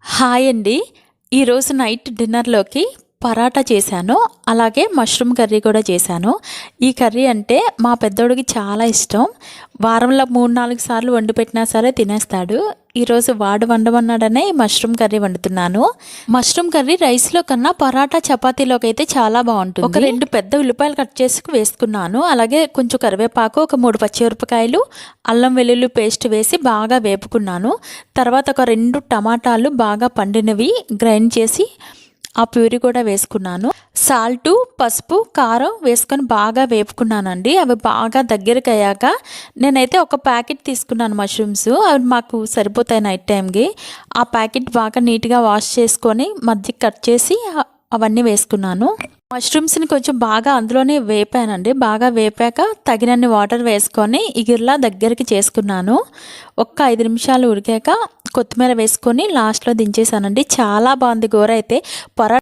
Hi అండి. ఈరోజు night డిన్నర్‌లోకి paratha చేశాను. అలాగే మష్రూమ్ కర్రీ కూడా చేశాను. ఈ కర్రీ అంటే మా పెద్దోడికి చాలా ఇష్టం. వారంలో 3, 4 సార్లు వండి పెట్టినా సరే తినేస్తాడు. ఈరోజు వాడు వండమన్నాడనే ఈ మష్రూమ్ కర్రీ వండుతున్నాను. మష్రూమ్ కర్రీ రైస్‌లో కన్నా పరాటా, చపాతీలోకి అయితే చాలా బావుంటుంది. ఒక 2 పెద్ద ఉల్లిపాయలు కట్ చేసి వేసుకున్నాను. అలాగే కొంచెం కరివేపాకు, ఒక 3 పచ్చిమిరపకాయలు, అల్లం వెల్లుల్లి పేస్ట్ వేసి బాగా వేపుకున్నాను. తర్వాత ఒక 2 టమాటాలు బాగా పండినవి గ్రైండ్ చేసి ఆ ప్యూరీ కూడా వేసుకున్నాను. సాల్టు, పసుపు, కారం వేసుకొని బాగా వేపుకున్నానండి. అవి బాగా దగ్గరికి అయ్యాక నేనైతే ఒక ప్యాకెట్ తీసుకున్నాను మష్రూమ్స్. అవి మాకు సరిపోతాయి నైట్ టైంకి. ఆ ప్యాకెట్ బాగా నీట్గా వాష్ చేసుకొని మధ్యకి కట్ చేసి అవన్నీ వేసుకున్నాను. మష్రూమ్స్ని కొంచెం బాగా అందులోనే వేపానండి. బాగా వేపాక తగినన్ని వాటర్ వేసుకొని ఇగిర్లా దగ్గరికి చేసుకున్నాను. ఒక్క 5 నిమిషాలు ఉడికాక కొత్తిమీర వేసుకొని లాస్ట్లో దించేసానండి. చాలా బాగుంది కూర అయితే.